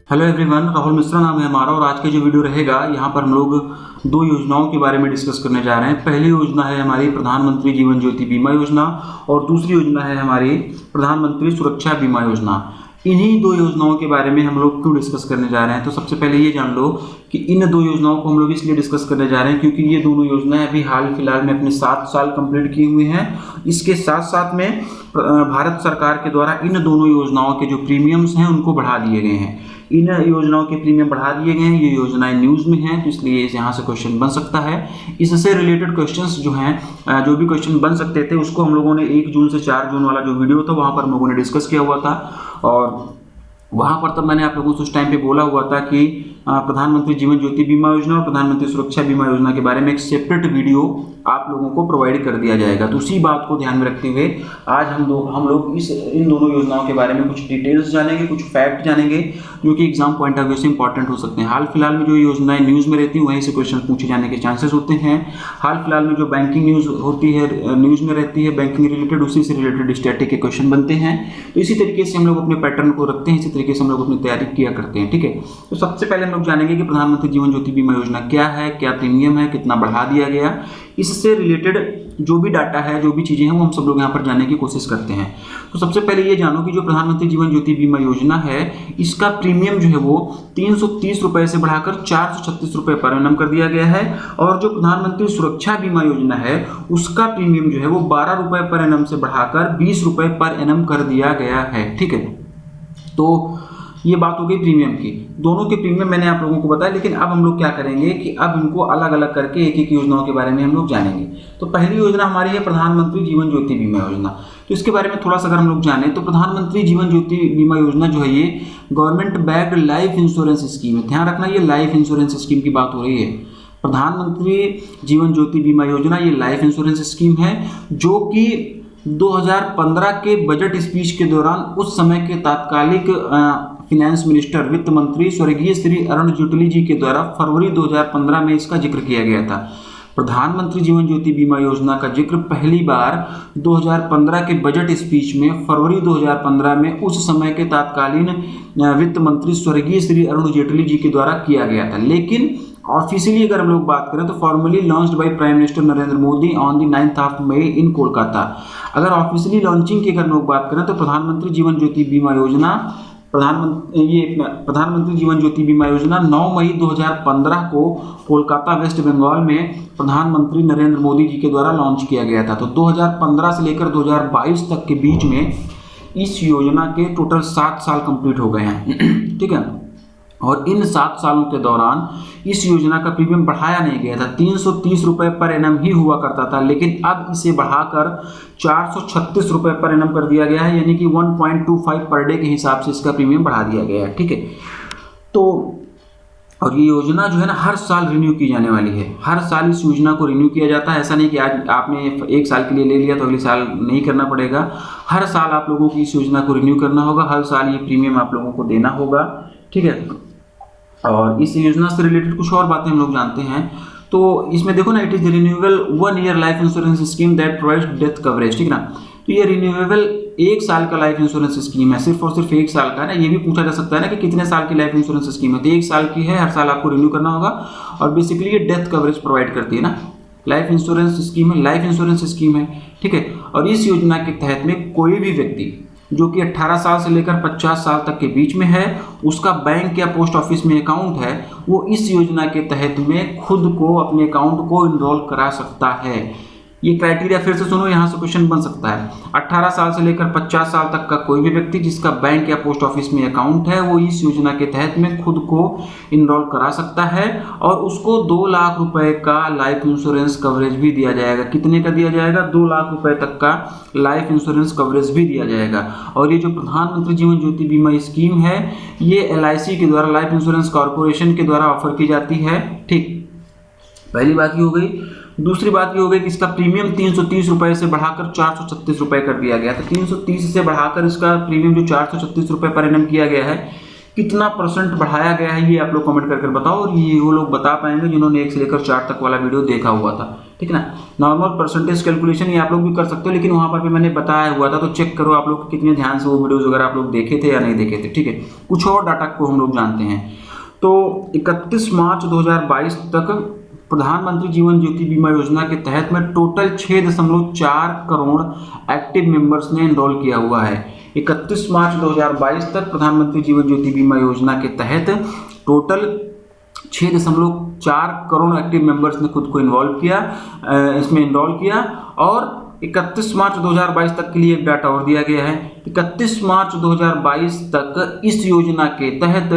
Hello everyone, Rahul Mishra नाम है हमारा और आज का जो वीडियो रहेगा यहाँ पर हम लोग दो योजनाओं के बारे में डिस्कस करने जा रहे हैं। पहली योजना है हमारी प्रधानमंत्री जीवन ज्योति बीमा योजना और दूसरी योजना है हमारी प्रधानमंत्री सुरक्षा बीमा योजना। इन्हीं दो योजनाओं के बारे में हम लोग क्यों डिस्कस करने जा रहे हैं, तो सबसे पहले ये जान लो कि इन दो योजनाओं को हम लोग इसलिए डिस्कस करने जा रहे हैं क्योंकि ये दोनों योजनाएं अभी हाल फिलहाल में अपने 7 साल कंप्लीट किए हुए हैं। इसके साथ साथ में भारत सरकार के द्वारा इन दोनों योजनाओं के जो प्रीमियम्स हैं उनको बढ़ा दिए गए हैं। इन योजनाओं के प्रीमियम बढ़ा दिए गए हैं। ये योजनाएं न्यूज़ में हैं, तो इसलिए यहाँ से क्वेश्चन बन सकता है। इससे रिलेटेड क्वेश्चंस जो हैं, जो भी क्वेश्चन बन सकते थे उसको हम लोगों ने 1 जून से 4 जून वाला जो वीडियो था वहाँ पर हम लोगों ने डिस्कस किया हुआ था और वहाँ पर तब मैंने आप लोगों से उस टाइम पे बोला हुआ था कि प्रधानमंत्री जीवन ज्योति बीमा योजना और प्रधानमंत्री सुरक्षा बीमा योजना के बारे में एक सेपरेट वीडियो आप लोगों को प्रोवाइड कर दिया जाएगा। तो उसी बात को ध्यान में रखते हुए आज हम लोग इन दोनों योजनाओं के बारे में कुछ डिटेल्स जानेंगे, कुछ फैक्ट जानेंगे जो कि एग्जाम पॉइंट ऑफ व्यू से इंपॉर्टेंट हो सकते हैं। हाल फिलहाल में जो योजनाएं न्यूज़ में रहती हैं वहीं से क्वेश्चन पूछे जाने के चांसेस होते हैं। हाल फिलहाल में जो बैंकिंग न्यूज़ होती है, न्यूज़ में रहती है बैंकिंग रिलेटेड, उसी से रिलेटेड स्टैटिक के क्वेश्चन बनते हैं। तो इसी तरीके से हम लोग अपने पैटर्न को रखते हैं, इसी तरीके से हम लोग अपनी तैयारी किया करते हैं। ठीक है, तो सबसे पहले हम लोग जानेंगे कि प्रधानमंत्री जीवन ज्योति बीमा योजना क्या है, क्या प्रीमियम है, कितना बढ़ा दिया गया। इससे रिलेटेड जो भी डाटा है, जो भी चीज़ें हैं, वो हम सब लोग यहाँ पर जानने की कोशिश करते हैं। तो सबसे पहले ये जानो कि जो प्रधानमंत्री जीवन ज्योति बीमा योजना है इसका प्रीमियम जो है वो 330 रुपये से बढ़ाकर 436 रुपये पर एनम कर दिया गया है और जो प्रधानमंत्री सुरक्षा बीमा योजना है उसका प्रीमियम जो है वो 12 रुपये पर एनम से बढ़ाकर 20 रुपये पर एनम कर दिया गया है। ठीक है, तो ये बात हो गई प्रीमियम की। दोनों के प्रीमियम मैंने आप लोगों को बताया, लेकिन अब हम लोग क्या करेंगे कि अब इनको अलग अलग करके एक एक योजनाओं के बारे में हम लोग जानेंगे। तो पहली योजना हमारी है प्रधानमंत्री जीवन ज्योति बीमा योजना। तो इसके बारे में थोड़ा सा अगर हम लोग जानें तो प्रधानमंत्री जीवन ज्योति बीमा योजना जो है ये government backed life insurance scheme है। ध्यान रखना, ये लाइफ इंश्योरेंस स्कीम की बात हो रही है। प्रधानमंत्री जीवन ज्योति बीमा योजना ये लाइफ इंश्योरेंस स्कीम है जो कि 2015 के बजट स्पीच के दौरान उस समय के तात्कालिक फिनेंस मिनिस्टर, वित्त मंत्री स्वर्गीय श्री अरुण जेटली जी के द्वारा फरवरी 2015 में इसका जिक्र किया गया था। प्रधानमंत्री जीवन ज्योति बीमा योजना का जिक्र पहली बार 2015 के बजट स्पीच में फरवरी 2015 में उस समय के तत्कालीन वित्त मंत्री स्वर्गीय श्री अरुण जेटली जी के द्वारा किया गया था। लेकिन ऑफिशियली अगर हम लोग बात करें तो formally launched by prime minister Narendra Modi on the 9th of May इन कोलकाता। अगर ऑफिशियली लॉन्चिंग की अगर हम लोग बात करें तो प्रधानमंत्री जीवन ज्योति बीमा योजना प्रधानमंत्री जीवन ज्योति बीमा योजना 9 मई 2015 को कोलकाता वेस्ट बंगाल में प्रधानमंत्री नरेंद्र मोदी जी के द्वारा लॉन्च किया गया था। तो 2015 से लेकर 2022 तक के बीच में इस योजना के टोटल 7 साल कंप्लीट हो गए हैं। ठीक है, और इन 7 सालों के दौरान इस योजना का प्रीमियम बढ़ाया नहीं गया था। 330 रुपये पर एनम ही हुआ करता था, लेकिन अब इसे बढ़ाकर 436 रुपये पर एनम कर दिया गया है, यानी कि 1.25 पर डे के हिसाब से इसका प्रीमियम बढ़ा दिया गया है। ठीक है, तो और ये योजना जो है ना हर साल रिन्यू की जाने वाली है। हर साल इस योजना को रिन्यू किया जाता है। ऐसा नहीं कि आज आपने 1 साल के लिए ले लिया तो अगले साल नहीं करना पड़ेगा। हर साल आप लोगों को इस योजना को रिन्यू करना होगा, हर साल ये प्रीमियम आप लोगों को देना होगा। ठीक है, और इस योजना से रिलेटेड कुछ और बातें हम लोग जानते हैं। तो इसमें देखो ना, it is renewable 1 year life insurance scheme that provides death coverage. ठीक है ना, तो ये रिन्यूएबल 1 साल का लाइफ इंश्योरेंस स्कीम है, सिर्फ और सिर्फ 1 साल का है ना। ये भी पूछा जा सकता है ना कि कितने साल की लाइफ इंश्योरेंस स्कीम है, तो 1 साल की है, हर साल आपको रिन्यू करना होगा। और बेसिकली ये डेथ कवरेज प्रोवाइड करती है ना, लाइफ इंश्योरेंस स्कीम है, लाइफ इंश्योरेंस स्कीम है। ठीक है, और इस योजना के तहत में कोई भी व्यक्ति जो कि 18 साल से लेकर 50 साल तक के बीच में है, उसका बैंक या पोस्ट ऑफिस में अकाउंट है, वो इस योजना के तहत में खुद को अपने अकाउंट को इनरोल करा सकता है। ये क्राइटेरिया फिर से सुनो, यहाँ से क्वेश्चन बन सकता है। 18 साल से लेकर 50 साल तक का कोई भी व्यक्ति जिसका बैंक या पोस्ट ऑफिस में अकाउंट है वो इस योजना के तहत में खुद को इनरोल करा सकता है और उसको 2 लाख रुपए का लाइफ इंश्योरेंस कवरेज भी दिया जाएगा। कितने का दिया जाएगा? 2 लाख रुपए तक का लाइफ इंश्योरेंस कवरेज भी दिया जाएगा। और ये जो प्रधानमंत्री जीवन ज्योति बीमा स्कीम है ये LIC के द्वारा, लाइफ इंश्योरेंस कॉर्पोरेशन के द्वारा ऑफर की जाती है। ठीक, पहली बात ये हो गई। दूसरी बात ये हो गई कि इसका प्रीमियम 330 रुपये से बढ़ाकर 436 रुपये कर दिया गया था। 330 से बढ़ाकर इसका प्रीमियम जो 436 रुपये पर एनम किया गया है, कितना परसेंट बढ़ाया गया है ये आप लोग कमेंट करके बताओ, और ये वो लोग बता पाएंगे जिन्होंने 1 से लेकर 4 तक वाला वीडियो देखा हुआ था, ठीक है ना। नॉर्मल परसेंटेज कैलकुलेशन ये आप लोग भी कर सकते हो, लेकिन वहाँ पर भी मैंने बताया हुआ था, तो चेक करो आप लोग कितने ध्यान से वो वीडियोज़ वगैरह आप लोग देखे थे या नहीं देखे थे, ठीक है। कुछ और डाटा को हम लोग जानते हैं। तो 31 मार्च 2022 तक प्रधानमंत्री जीवन ज्योति बीमा योजना के तहत में टोटल 6.4 करोड़ एक्टिव मेंबर्स ने एनरोल किया हुआ है। 31 मार्च 2022 तक प्रधानमंत्री जीवन ज्योति बीमा योजना के तहत टोटल 6.4 करोड़ एक्टिव मेंबर्स ने खुद को इसमें इनरोल किया। और 31 मार्च 2022 तक के लिए एक डाटा और दिया गया है। 31 मार्च 2022 तक इस योजना के तहत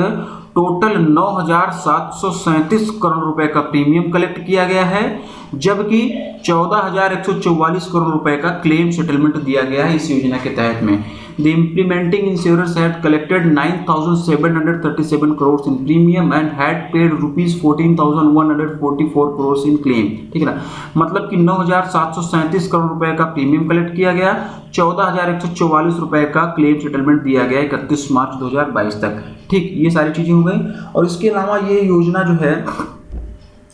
टोटल 9,737 करोड़ रुपए का प्रीमियम कलेक्ट किया गया है, जबकि 14,144 करोड़ रुपए का क्लेम सेटलमेंट दिया गया है इस योजना के तहत में। The implementing insurance had collected 9,737 crore in premium and had paid ₹14,144 crore in claim, ठीक है ना। मतलब कि 9,737 करोड़ रुपए का प्रीमियम कलेक्ट किया गया, 14,144 रुपए का क्लेम सेटलमेंट दिया गया 31 मार्च 2022 तक, ठीक। ये सारी चीजें हो गई। और इसके अलावा ये योजना जो है,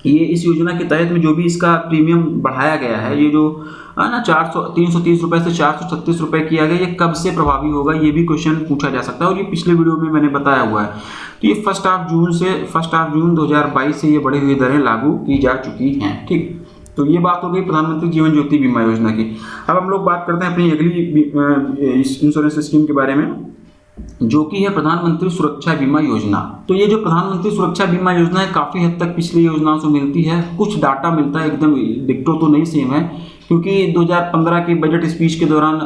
ये इस योजना के तहत में जो भी इसका प्रीमियम बढ़ाया गया है, ये जो है ना 330 रुपए से 436 रुपए किया गया, ये कब से प्रभावी होगा ये भी क्वेश्चन पूछा जा सकता है, और ये पिछले वीडियो में मैंने बताया हुआ है। तो ये 1 जून 2022 से ये बढ़ी हुई दरें लागू की जा चुकी हैं, ठीक। तो ये बात हो गई प्रधानमंत्री जीवन ज्योति बीमा योजना की। अब हम लोग बात करते हैं अपनी अगली इंश्योरेंस स्कीम के बारे में, जो कि है प्रधानमंत्री सुरक्षा बीमा योजना। तो ये जो प्रधानमंत्री सुरक्षा बीमा योजना है, काफ़ी हद तक पिछली योजनाओं से मिलती है। कुछ डाटा मिलता है, एकदम डिक्टो तो नहीं सेम है, क्योंकि 2015 की बजट स्पीच के दौरान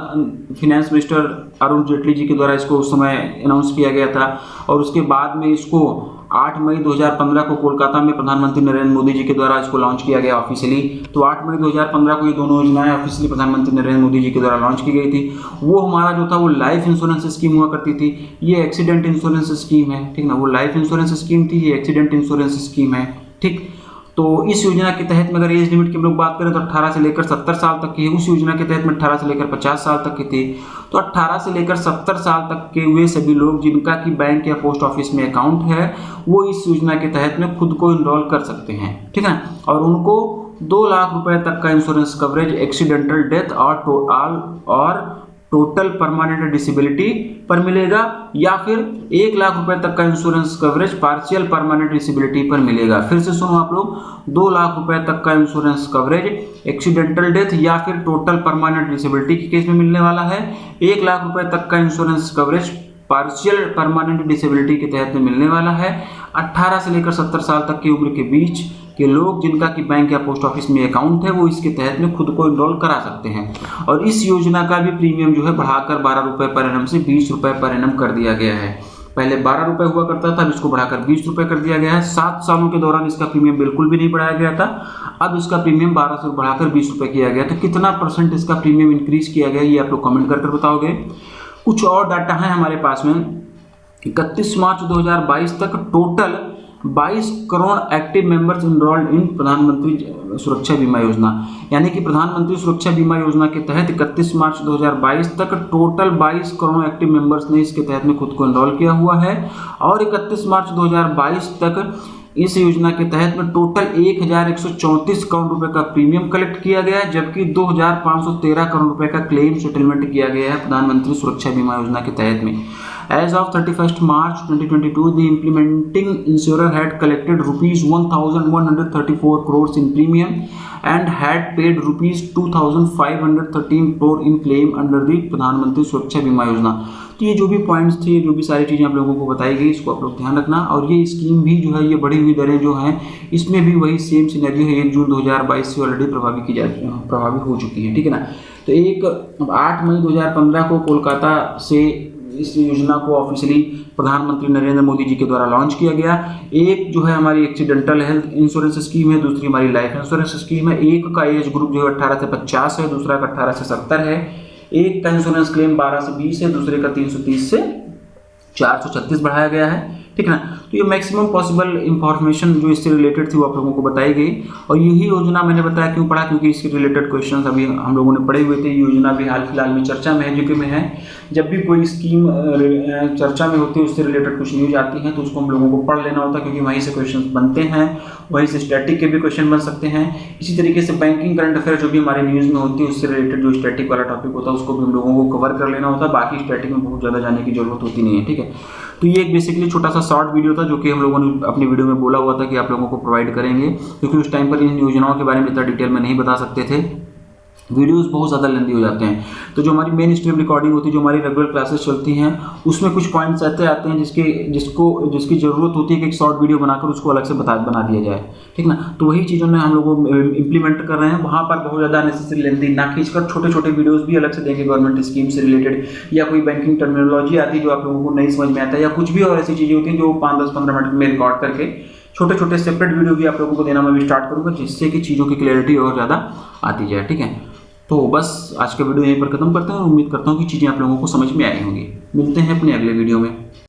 फिनेंस मिनिस्टर अरुण जेटली जी के द्वारा इसको उस समय अनाउंस किया गया था, और उसके बाद में इसको 8 मई 2015 को कोलकाता में प्रधानमंत्री नरेंद्र मोदी जी के द्वारा इसको लॉन्च किया गया ऑफिशियली। तो 8 मई 2015 को ये दोनों योजनाएं ऑफिशियली प्रधानमंत्री नरेंद्र मोदी जी के द्वारा लॉन्च की गई थी। वो हमारा जो था वो लाइफ इंश्योरेंस स्कीम हुआ करती थी, ये एक्सीडेंट इंश्योरेंस स्कीम है, ठीक ना। वो लाइफ इंश्योरेंस स्कीम थी, ये एक्सीडेंट इंश्योरेंस स्कीम है, ठीक। तो इस योजना के तहत में अगर एज लिमिट की हम लोग बात करें तो 18 से लेकर 70 साल तक की है। उस योजना के तहत में 18 से लेकर 50 साल तक की थी। तो 18 से लेकर 70 साल तक के वे सभी लोग जिनका कि बैंक या पोस्ट ऑफिस में अकाउंट है, वो इस योजना के तहत में खुद को इनरोल कर सकते हैं, ठीक है। और उनको 2 लाख रुपए तक का इंश्योरेंस कवरेज एक्सीडेंटल डेथ और टोटल परमानेंट डिसेबिलिटी पर मिलेगा, या फिर 1 लाख रुपए तक का insurance coverage partial permanent disability पर मिलेगा। फिर से सुनो आप लोग, 2 लाख रुपए तक का इंश्योरेंस कवरेज एक्सीडेंटल डेथ या फिर टोटल परमानेंट डिसेबिलिटी के केस में मिलने वाला है। 1 लाख रुपए तक का insurance coverage partial permanent disability के तहत में मिलने वाला है। 18 से लेकर 70 साल तक की उम्र के बीच के लोग जिनका कि बैंक या पोस्ट ऑफिस में अकाउंट है, वो इसके तहत में खुद को इनरोल करा सकते हैं। और इस योजना का भी प्रीमियम जो है बढ़ाकर 12 रुपए पर एनम से 20 रुपए पर एनम कर दिया गया है। पहले 12 रुपए हुआ करता था, अब इसको बढ़ाकर 20 रुपए कर दिया गया है। 7 सालों के दौरान इसका प्रीमियम बिल्कुल भी नहीं बढ़ाया गया था, अब इसका प्रीमियम 12 से बढ़ाकर 20 रुपए किया गया। तो कितना परसेंट इसका प्रीमियम इंक्रीज किया गया, ये आप लोग कमेंट करके बताओगे। कुछ और डाटा है हमारे पास में। 31 मार्च 2022 तक total 22 crore active members enrolled in प्रधानमंत्री सुरक्षा बीमा योजना। यानी कि प्रधानमंत्री सुरक्षा बीमा योजना के तहत 31 मार्च 2022 तक टोटल 22 करोड़ एक्टिव मेंबर्स ने इसके तहत में खुद को इनरोल किया हुआ है। और 31 मार्च 2022 तक इस योजना के तहत में टोटल 1,134 करोड़ रुपए का प्रीमियम कलेक्ट किया गया है, जबकि 2,513 करोड़ रुपए का क्लेम सेटलमेंट किया गया है प्रधानमंत्री सुरक्षा बीमा योजना के तहत में। As of 31st March 2022, the implementing insurer had collected rupees 1,134 crores in premium and had paid rupees 2,513 crore in claim under the प्रधानमंत्री सुरक्षा बीमा योजना। तो ये जो भी पॉइंट्स थे, जो भी सारी चीज़ें आप लोगों को बताई गई, इसको आप लोग ध्यान रखना। और ये स्कीम भी जो है, ये बढ़ी हुई दरें जो हैं, इसमें भी वही सेम सिनेरियो है। 1 जून 2022 से ऑलरेडी प्रभावी हो चुकी है, ठीक है ना। तो 8 मई 2015 को कोलकाता से इस योजना को ऑफिशियली प्रधानमंत्री नरेंद्र मोदी जी के द्वारा लॉन्च किया गया। एक जो है हमारी एक्सीडेंटल हेल्थ इंश्योरेंस स्कीम है, दूसरी हमारी लाइफ इंश्योरेंस स्कीम है। एक का एज ग्रुप जो है 18 से 50 है, दूसरा का 18 से 70 है। एक का इंश्योरेंस क्लेम 12 से 20 है, दूसरे का 330 से 436 बढ़ाया गया है, ठीक है ना। तो ये मैक्सिमम पॉसिबल इंफॉर्मेशन जो इससे रिलेटेड थी वो आप लोगों को बताई गई। और यही योजना मैंने बताया क्यों पढ़ा, क्योंकि इसके रिलेटेड क्वेश्चंस अभी हम लोगों ने पढ़े हुए थे। ये योजना भी हाल फिलहाल में चर्चा में है, जीके में है। जब भी कोई स्कीम चर्चा में होती है, उससे रिलेटेड कुछ न्यूज आती है तो उसको हम लोगों को पढ़ लेना होता है, क्योंकि वहीं से क्वेश्चन बनते हैं, वहीं से स्टैटिक के भी क्वेश्चन बन सकते हैं। इसी तरीके से बैंकिंग करंट अफेयर जो भी हमारे न्यूज़ में होती है, उससे रिलेटेड जो स्टैटिक वाला टॉपिक होता है उसको भी हम लोगों को कवर कर लेना होता है। बाकी स्टैटिक में बहुत ज़्यादा जाने की जरूरत होती नहीं है, ठीक है। तो ये एक बेसिकली छोटा सा शॉर्ट वीडियो था, जो कि हम लोगों ने अपनी वीडियो में बोला हुआ था कि आप लोगों को प्रोवाइड करेंगे, क्योंकि उस टाइम पर इन योजनाओं के बारे में इतना डिटेल में नहीं बता सकते थे, वीडियोस बहुत ज़्यादा लेंदी हो जाते हैं। तो जो हमारी मेन स्ट्रीम रिकॉर्डिंग होती है, जो हमारी रेगुलर क्लासेस चलती हैं, उसमें कुछ पॉइंट्स ऐसे आते हैं जिसकी ज़रूरत होती है कि एक शॉर्ट वीडियो बनाकर उसको अलग से बना दिया जाए, ठीक ना। तो वही चीज़ों में हम लोग इंप्लीमेंट कर रहे हैं। वहाँ पर बहुत ज़्यादा नेसेसरी लेंदी ना खींचकर छोटे छोटे वीडियोज़ भी अलग से देंगे गवर्नमेंट स्कीम से रिलेटेड, या कोई बैंकिंग टर्मिनोलॉजी आती है जो आप लोगों को नहीं समझ में आता है, या कुछ भी और ऐसी चीज़ें होती हैं जो 5-10-15 मिनट में रिकॉर्ड करके छोटे छोटे सेपरेट वीडियो भी आप लोगों को देना मैं भी स्टार्ट करूँगा, जिससे कि चीज़ों की क्लैरिटी और ज़्यादा आती जाए, ठीक है। तो बस आज का वीडियो यहीं पर खत्म करते हैं और उम्मीद करता हूँ कि चीज़ें आप लोगों को समझ में आई होंगी। मिलते हैं अपने अगले वीडियो में।